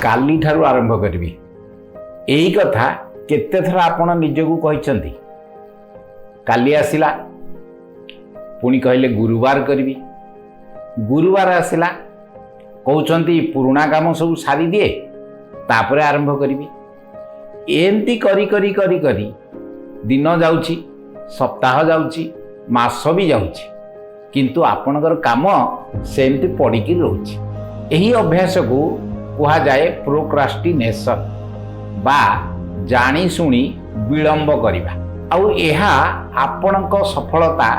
काली ठारू आरंभ करी यही कथा केते थर आपण निजकू कहते काली आसला पुणी कहले गुरुवार करी गुरुवार आसला कहते पुराणा काम सब सारी दिए तापर आरंभ करी एमती करी करी करी करी दिन जाउची सप्ताह जाउची मास भी जाउची किंतु आपणकर काम सेमती पड़िकी रोची। यही अभ्यास को कहा जाए प्रोक्रास्टिनेशन बा जानी सुनी विलंब करिबा आउ एहा आपणक सफलता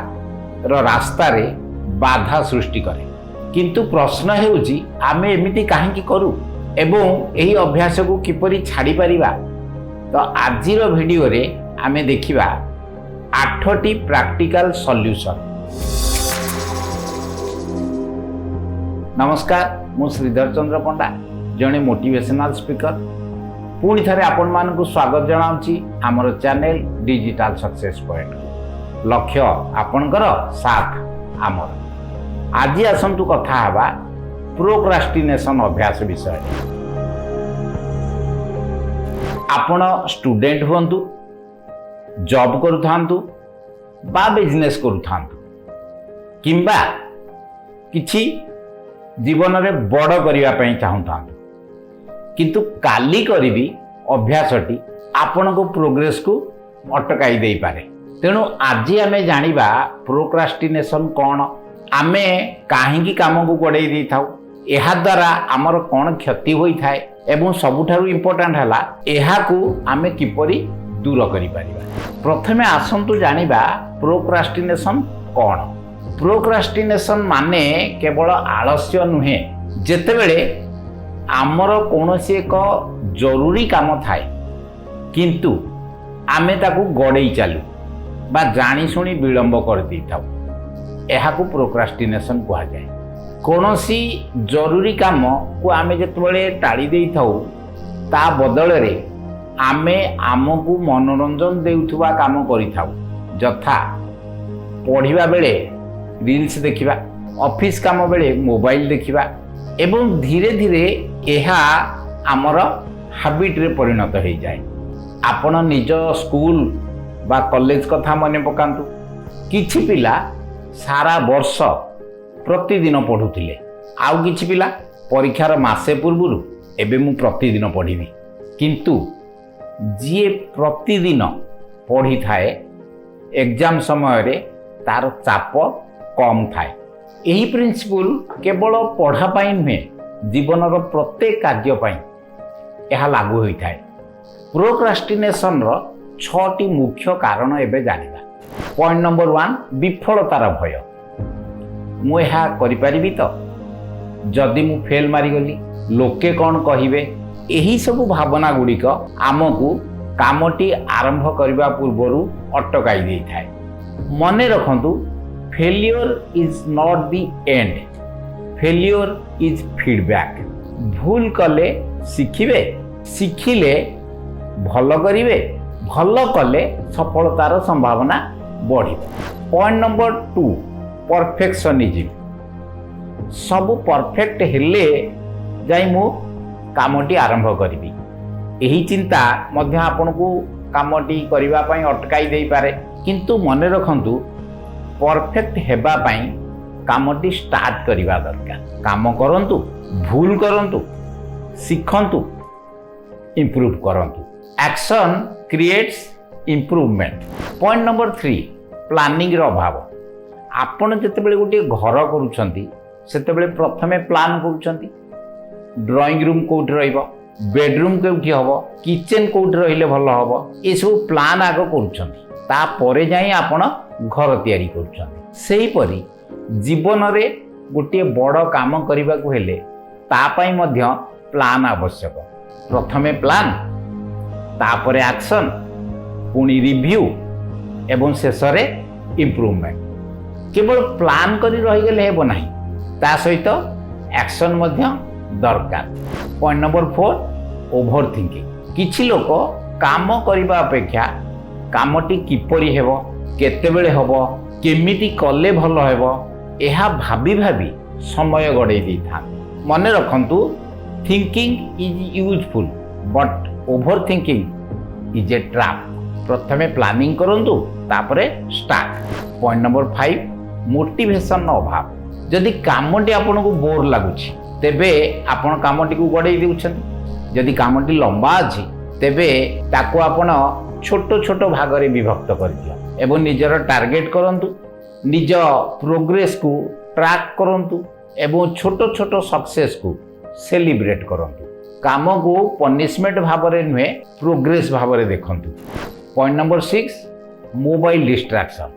रो रास्ता रे बाधा सृष्टि करे। किंतु प्रश्न हेउची आमे एमिति काहेकि करू एवं यही अभ्यास को किपरि छाड़ी परिबा। तो आजिर वीडियो रे आमे देखिबा 8टी प्रैक्टिकल सॉल्यूशन। नमस्कार मु श्रीधर चंद्र पंडा जड़े मोटिवेशनल स्पीकर पुणी थे आपण मानक स्वागत जनाऊँगी आमर चैनल डिजिटल सक्सेस पॉइंट। लक्ष्य आपणकर साथ आमर। आज आसतु कथा हवा प्रोक्रास्टिनेशन अभ्यास विषय। आपण स्टूडेंट हुंतु जॉब करूथांतु बा बिजनेस करूथांतु किंबा किछि जीवन में बड़ करने चाहता किंतु काली करी अभ्यासटी आपण को प्रोग्रेस को अटकाई दे पारे। तेणु आज आमे जानिबा प्रोक्रास्टिनेशन कौन आमे काहेकि काम को गड़े दे थाउ एहा द्वारा आमर कौन क्षति होई थाए एवं सबुठारु इम्पोर्टेंट हला एहा को आमे किपरि दूर करि परिबा। प्रथमे आसंतु जानिबा प्रोक्रास्टिनेशन कौन। प्रोक्रास्टिनेशन माने केवल आलस्य नुहे जेतेबेले आमर कौनसी एक जरूरी काम थाए किंतु आमे ताकू गड़ेई चालू बा जानी सुनी विलंब कर दी थाउ एहा को प्रोक्रास्टिनेशन कहा जाए। कौनसी जरूरी काम को आमे जेतेबेले टाड़ी देई थाउ ता बदल रे आमे आमको मनोरंजन देउथुवा काम करि थाउ जथा पढ़िबा बेले रील्स देखिबा ऑफिस काम बेले मोबाइल देखिबा एवं धीरे धीरे यह आमर हैबिट रे परिणत हो जाए। आपण निज स्कूल बा कॉलेज कथा मने पकांतु किछि पिला सारा वर्ष प्रतिदिन पढ़ुथिले आउ किछि पिला परीक्षार मासे पूर्वरु एबे मु प्रतिदिन पढ़िबी किंतु जी प्रतिदिन पढ़ी थाए एग्जाम समय रे तार चाप कम थाए। यही प्रिंसिपल केवल पढ़ापाई नुहे जीवन प्रत्येक कार्य यह लागू होता है। प्रोक्रास्टिनेशन रो 6टी मुख्य कारण एबे जानिबा। पॉइंट नंबर 1 विफलतार भय। मु एहा करि परिबि तो जदि मु फेल मारी गली लोके कौन कहिबे यही सब भावना गुड़िक आमको कामटी आरंभ करबा पूर्वरु अटकाई दे थाए। मने रखंतु failure is not the end failure is feedback. भूल कले शिखिबे शिखिले भल करिवे भल कले सफलतार संभावना बढ़ी। Point number 2 perfectionism. सब परफेक्ट हेले जाई मु कामटी आरंभ करिबी यही चिंता मध्य आपनको कामटी करिबा पई अटकाई दे पारे। किंतु मने रखंतु परफेक्ट हेबा पई कामटी स्टार्ट करिबा दरकार। काम करंतु भूल करंतु सिखंतु इंप्रूव करंतु। Action creates improvement. Point number 3 planning रो अभाव। आपण जेतेबेले गोटे घर करूछंती सेतेबेले प्रथमे प्लान करूछंती ड्राइंग रूम कोठी रहइबो बेडरूम कोठी हबो किचन कोठी रहिले भलो हबो ए सब प्लान आगो करूछंती ता परे जाई आपण घर तैयारी करूछंती। सेही परी जीवन रे गोटे बड़ काम करबा को हेले ता पई मध्य प्लान आवश्यक। प्रथमे प्लान तापरे एक्शन पुणी रिव्यू एवं शेष रे इंप्रूवमेंट। केवल प्लान करी रही गले हेबो नाही ता सहित एक्शन मध्य दरकार। Point number 4 over thinking. किछि लोक काम करबा अपेक्षा कामटी किपरि हेबो केतेबेले हेबो केमिति कले भलो हेबो एहा भाबी भाबी समय गड़े दी था। मन रखंतु thinking is useful but over thinking is a trap. प्रथमे प्लानिंग करंतु तापरे स्टार्ट। पॉइंट नंबर 5 मोटिवेशन अभाव। जदि कामटी आपको बोर लगुच तेबे आपण कामटी को गड़े देउछन। जदि कामटी लंबा अछि तेबे ताको आपण छोट छोट भाग रे विभक्त कर दियो एवं निजर टार्गेट करंतु, निज प्रोग्रेस को ट्रैक करंतु एवं छोट छोट सक्सेस को सेलिब्रेट करंतु। काम को पनिशमेंट भाव रे नुहे प्रोग्रेस भाव रे देखंतु। Point number 6 mobile distraction.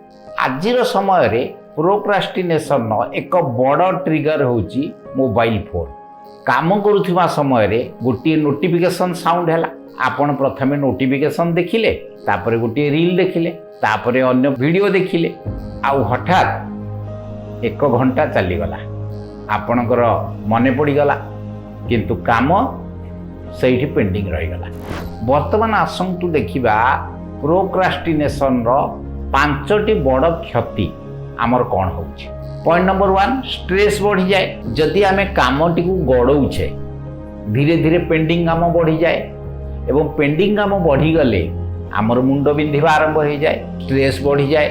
आजिर समय रे प्रोक्रास्टिनेशन एक बड़ ट्रिगर होची मोबाइल फोन। काम करुवा समय रे गोटे नोटिफिकेशन साउंड हैला, आपण प्रथमे नोटिफिकेशन देखिले, तापरे गोटे रील देखिले, तापरे अन्य वीडियो देखिले, आउ हठात 1 घंटा चली गला, आपणकर मने पड़ी गला किंतु काम सही पेंडिंग रही गला। वर्तमान आसंतु देखिबा प्रोक्रास्टिनेशन रो 5टी बड़ क्षति आमर कौन होची। पॉइंट नंबर 1 स्ट्रेस बढ़ी जाए। जदि आमे कामटी को गड़ौछे धीरे धीरे पेंडिंग काम बढ़ी जाए एवं पेंडिंग काम बढ़ी गले आमर मुंड बिंधिबा आरंभ हो जाए, स्ट्रेस बढ़ी जाए।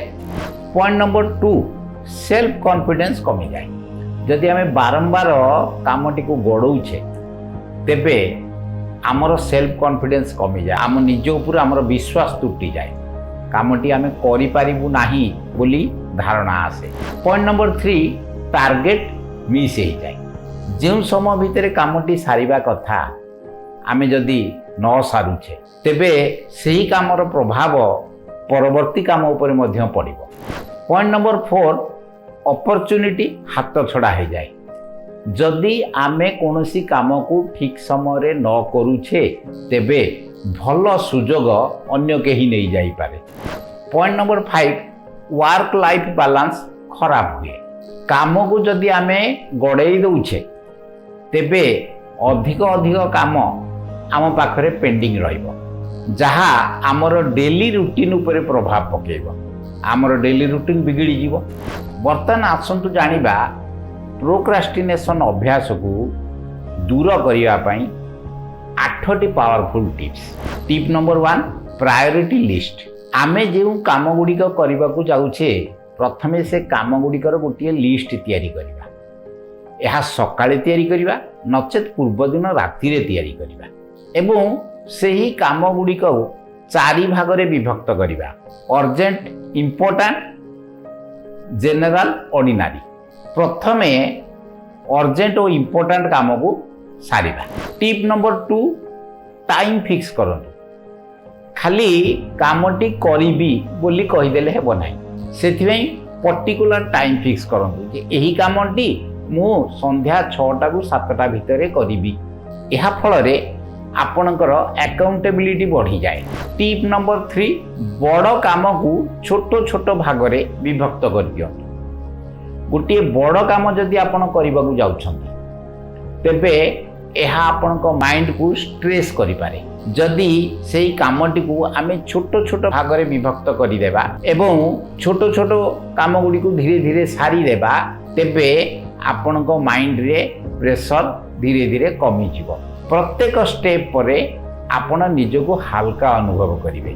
पॉइंट नंबर 2 सेल्फ कॉन्फिडेंस कमी जाए। जदि आमे बारंबार कामटी को गड़ौछे तेबे आमर सेल्फ कॉन्फिडेंस कमी जाए, आम निज उपर आमर विश्वास तुटी जाए, कामटी आमे करि पारिबु नाही बोली धारणा आसे। पॉइंट नंबर 3 टार्गेट मिस हो जाए। जो समय भितर कामटी सारिबा कथा आमे जदि न सारुछे तेबे सही कामर प्रभाव परवर्ती काम उपरे मध्य पड़िबो। पॉइंट नंबर 4 अपॉर्चुनिटी हाथ छड़ा हो जाए। जदि आमे कोनोसी काम को ठीक समय रे न करूछे तेबे भल सुजोग अन्य केही नहीं जाई पारे। Point number 5 work life balance खराब हुए। काम को जदि आमे गड़े दउछे तेबे अधिक अधिक काम आम पाखरे पेंडिंग रहिबो, जहा आमर डेली रूटीन उपरे प्रभाव पकेइबो, आमर डेली रूटीन बिगड़ी जीवो। वर्तमान आसंतु जानिबा प्रोक्रास्टिनेशन अभ्यास को दूर करिया पई 8टी powerful tips. Tip number 1 priority list. आमे जो काम गुड़िक करने को जाऊे प्रथमे से काम गुड़िकर गोटे लिस्ट तैयारी करिबा। यह सकाळे तैयारी करिबा नचेत पूर्व दिन राति रे तैयारी करिबा एवं सही काम गुड़िक 4 भाग रे विभक्त करिबा। Urgent, important, general, ordinary. प्रथमे अर्जेंट और इंपोर्टेंट काम को सारिबा। टिप नंबर 2 टाइम फिक्स करंतु। खाली कामटी करिबी बोली कहिदेले हेबो नाही, सेथिबेई पर्टिकुलर टाइम फिक्स करंतु जे एही कामटी मु संध्या 6टा को 7टा भितरे करिबी। एहा फल रे आपणकर अकाउंटेबिलिटी बढ़ी जाए। टिप नंबर 3 बड़ काम को छोट छोट भाग रे विभक्त कर दियंतु। गोटे बड़ काम जदि आपण करबा को जाउछंती तेबे यह आपण माइंड को स्ट्रेस करि पारे। जदि सेही कामटी को आमे छोट छोट भाग रे विभक्त करि देबा एवं छोट छोट काम गुडी को धीरे धीरे सारी देबा तेबे आपण माइंड रे प्रेशर धीरे धीरे कमी जीवो। प्रत्येक स्टेप परे आपण निजको हल्का अनुभव करिवे।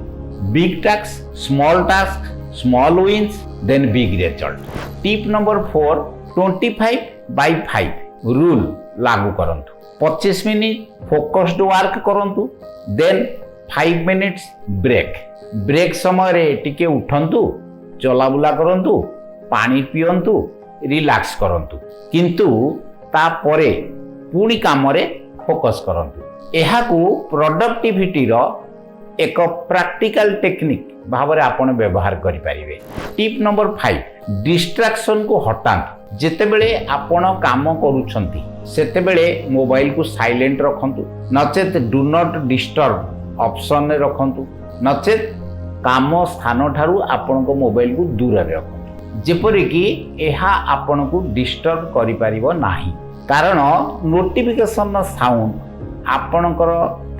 Big task, small wins, then big result. Tip number 4 25/5 rule लागू करंतु। 25 मिनिट फोकस्ड वर्क करंतु, देन 5 मिनिट्स ब्रेक समय रे टिके उठंतु, चलाबुला करंतु, पानी पियंतु, रिलैक्स करंतु, किंतु ता परे पुणी काम रे फोकस करंतु। एहाकू प्रोडक्टिविटी रो एक प्रैक्टिकल टेक्निक भाव रे आपण व्यवहार करि परिबे। टिप नंबर 5 डिस्ट्रैक्शन को हटांतु। जेतेबेले आपण काम करूछंती सेतेबेले मोबाइल को साइलेंट रखंतु, नचेत डू नॉट डिस्टर्ब ऑप्शन रे रखंतु, नचेत काम स्थान ठारू आपण को मोबाइल को दूर रे रखंतु, जेपरि कि एहा आपण को डिस्टर्ब करि परिबो नाही। कारण नोटिफिकेशन साउंड आपणकर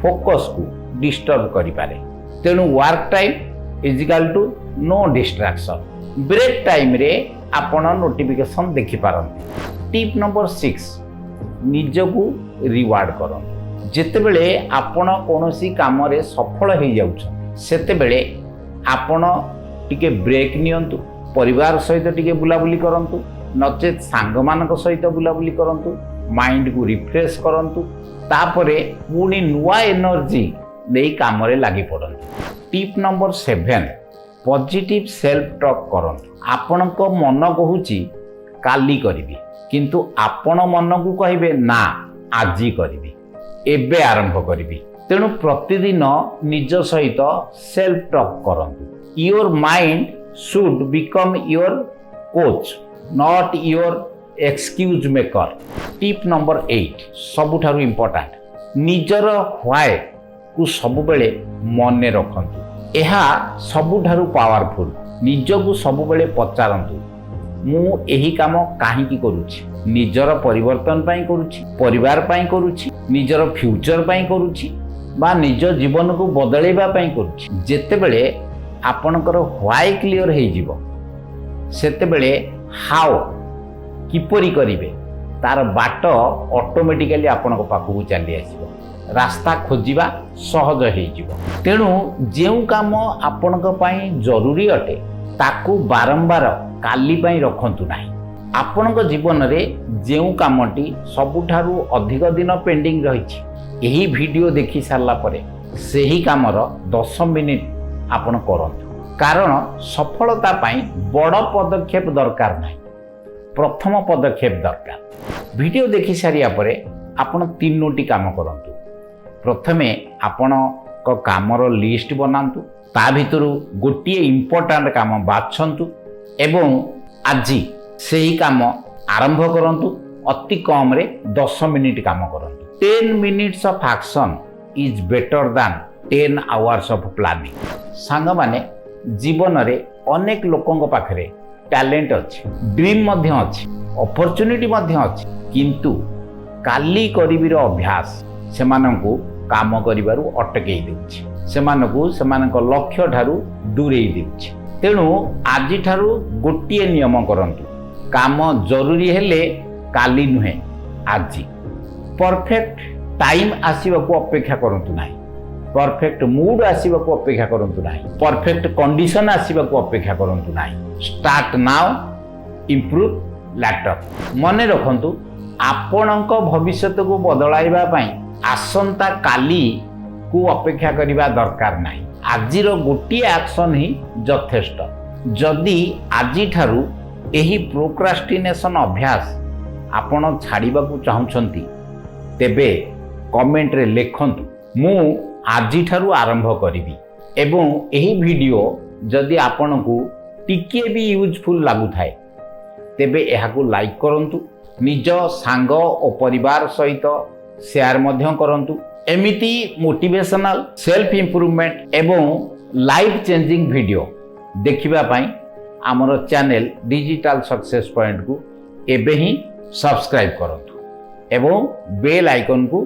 फोकस को डिस्टर्ब करि पारे। तेणु work time is equal to no distraction. Break time रे आपण नोटिफिकेशन देखि पारंती। टिप नंबर 6 ନିଜକୁ ରିୱାର୍ଡ କରନ୍ତୁ। ଯେତେବେଳେ ଆପଣ କୌଣସି କାମରେ ସଫଳ ହେଇଯାଉଛନ୍ତି ସେତେବେଳେ ଆପଣ ଟିକେ ବ୍ରେକ୍ ନିଅନ୍ତୁ, ପରିବାର ସହିତ ଟିକେ ବୁଲାବୁଲି କରନ୍ତୁ, ନଚେତ୍ ସାଙ୍ଗମାନଙ୍କ ସହିତ ବୁଲାବୁଲି କରନ୍ତୁ, ମାଇଣ୍ଡକୁ ରିଫ୍ରେଶ୍ କରନ୍ତୁ, ତାପରେ ପୁଣି ନୂଆ ଏନର୍ଜି ନେଇ କାମରେ ଲାଗି ପଡ଼ନ୍ତୁ। Tip number 7, positive self talk କରନ୍ତୁ। ଆପଣଙ୍କ ମନ କହୁଛି କାଲି କରିବି, କିନ୍ତୁ ଆପଣ ମନକୁ କହିବେ ନା ଆଜି କରିବି, ଏବେ ଆରମ୍ଭ କରିବି। ତେଣୁ ପ୍ରତିଦିନ ନିଜ ସହିତ ସେଲ୍ଫ ଟକ୍ କରନ୍ତୁ। Your mind should become your coach, not your excuse maker. Tip number 8, ସବୁଠାରୁ ଇମ୍ପୋର୍ଟାଣ୍ଟ, ନିଜର ହ୍ୱାଏକୁ ସବୁବେଳେ ମନେ ରଖନ୍ତୁ। ଏହା ସବୁଠାରୁ ପାୱାରଫୁଲ୍। ନିଜକୁ ସବୁବେଳେ ପଚାରନ୍ତୁ, ମୁଁ ଏହି କାମ କାହିଁକି କରୁଛି? ନିଜର ପରିବର୍ତ୍ତନ ପାଇଁ କରୁଛି, ପରିବାର ପାଇଁ କରୁଛି, ନିଜର ଫ୍ୟୁଚର ପାଇଁ କରୁଛି, ବା ନିଜ ଜୀବନକୁ ବଦଳାଇବା ପାଇଁ କରୁଛି। ଯେତେବେଳେ ଆପଣଙ୍କର ହ୍ୱାଇ କ୍ଲିଅର ହେଇଯିବ ସେତେବେଳେ ହାଉ କିପରି କରିବେ ତାର ବାଟ ଅଟୋମେଟିକାଲି ଆପଣଙ୍କ ପାଖକୁ ଚାଲି ଆସିବ। ରାସ୍ତା ଖୋଜିବା ସହଜ ହେଇଯିବ। ତେଣୁ ଯେଉଁ କାମ ଆପଣଙ୍କ ପାଇଁ ଜରୁରୀ ଅଟେ ତାକୁ ବାରମ୍ବାର କାଲି ପାଇଁ ରଖନ୍ତୁ ନାହିଁ। ଆପଣଙ୍କ ଜୀବନରେ ଯେଉଁ କାମଟି ସବୁଠାରୁ ଅଧିକ ଦିନ ପେଣ୍ଡିଂ ରହିଛି, ଏହି ଭିଡ଼ିଓ ଦେଖି ସାରିଲା ପରେ ସେହି କାମର 10 ମିନିଟ୍ ଆପଣ କରନ୍ତୁ। କାରଣ ସଫଳତା ପାଇଁ ବଡ଼ ପଦକ୍ଷେପ ଦରକାର ନାହିଁ, ପ୍ରଥମ ପଦକ୍ଷେପ ଦରକାର। ଭିଡ଼ିଓ ଦେଖି ସାରିବା ପରେ ଆପଣ 3ଟି କାମ କରନ୍ତୁ। ପ୍ରଥମେ ଆପଣଙ୍କ କାମର ଲିଷ୍ଟ ବନାନ୍ତୁ, ତା ଭିତରୁ ଗୋଟିଏ ଇମ୍ପୋର୍ଟାଣ୍ଟ କାମ ବାଛନ୍ତୁ ଏବଂ ଆଜି ସେହି କାମ ଆରମ୍ଭ କରନ୍ତୁ। ଅତି କମରେ 10 ମିନିଟ୍ କାମ କରନ୍ତୁ। 10 minutes of action is better than 10 hours of planning। ସାଙ୍ଗମାନେ, ଜୀବନରେ ଅନେକ ଲୋକଙ୍କ ପାଖରେ ଟ୍ୟାଲେଣ୍ଟ ଅଛି, ଡ୍ରିମ୍ ମଧ୍ୟ ଅଛି, ଅପରଚ୍ୟୁନିଟି ମଧ୍ୟ ଅଛି, କିନ୍ତୁ କାଲି କରିବିର ଅଭ୍ୟାସ ସେମାନଙ୍କୁ କାମ କରିବାରୁ ଅଟକେଇ ଦେଉଛି, ସେମାନଙ୍କୁ ସେମାନଙ୍କ ଲକ୍ଷ୍ୟ ଠାରୁ ଦୂରେଇ ଦେଉଛି। ତେଣୁ ଆଜିଠାରୁ ଗୋଟିଏ ନିୟମ କରନ୍ତୁ, କାମ ଜରୁରୀ ହେଲେ କାଲି ନୁହେଁ ଆଜି। ପରଫେକ୍ଟ ଟାଇମ୍ ଆସିବାକୁ ଅପେକ୍ଷା କରନ୍ତୁ ନାହିଁ, ପରଫେକ୍ଟ ମୁଡ୍ ଆସିବାକୁ ଅପେକ୍ଷା କରନ୍ତୁ ନାହିଁ, ପରଫେକ୍ଟ କଣ୍ଡିସନ୍ ଆସିବାକୁ ଅପେକ୍ଷା କରନ୍ତୁ ନାହିଁ। Start now, improve letter. ମନେ ରଖନ୍ତୁ, ଆପଣଙ୍କ ଭବିଷ୍ୟତକୁ ବଦଳାଇବା ପାଇଁ ଆସନ୍ତା କାଲିକୁ ଅପେକ୍ଷା କରିବା ଦରକାର ନାହିଁ। ଆଜିର ଗୋଟିଏ ଆକ୍ସନ୍ ହିଁ ଯଥେଷ୍ଟ। ଯଦି ଆଜିଠାରୁ ଏହି ପ୍ରୋକ୍ରାଷ୍ଟିନେସନ୍ ଅଭ୍ୟାସ ଆପଣ ଛାଡ଼ିବାକୁ ଚାହୁଁଛନ୍ତି ତେବେ କମେଣ୍ଟରେ ଲେଖନ୍ତୁ, ମୁଁ ଆଜିଠାରୁ ଆରମ୍ଭ କରିବି। ଏବଂ ଏହି ଭିଡ଼ିଓ ଯଦି ଆପଣଙ୍କୁ ଟିକିଏ ବି ୟୁଜଫୁଲ୍ ଲାଗୁଥାଏ ତେବେ ଏହାକୁ ଲାଇକ୍ କରନ୍ତୁ, ନିଜ ସାଙ୍ଗ ଓ ପରିବାର ସହିତ ସେୟାର ମଧ୍ୟ କରନ୍ତୁ। ଏମିତି ମୋଟିଭେସନାଲ, ସେଲ୍ଫ ଇମ୍ପ୍ରୁଭମେଣ୍ଟ ଏବଂ ଲାଇଫ୍ ଚେଞ୍ଜିଂ ଭିଡ଼ିଓ ଦେଖିବା ପାଇଁ ଆମର ଚ୍ୟାନେଲ ଡିଜିଟାଲ ସକ୍ସେସ୍ ପଏଣ୍ଟକୁ ଏବେ ହିଁ ସବସ୍କ୍ରାଇବ୍ କରନ୍ତୁ ଏବଂ ବେଲ୍ ଆଇକନ୍କୁ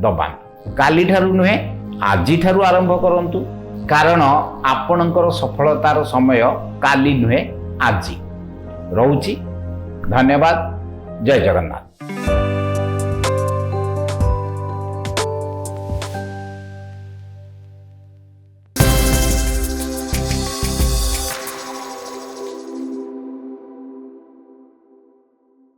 ଦବାନ୍ତୁ। କାଲିଠାରୁ ନୁହେଁ ଆଜିଠାରୁ ଆରମ୍ଭ କରନ୍ତୁ, କାରଣ ଆପଣଙ୍କର ସଫଳତାର ସମୟ କାଲି ନୁହେଁ ଆଜି। ରହୁଛି, ଧନ୍ୟବାଦ, ଜୟ ଜଗନ୍ନାଥ।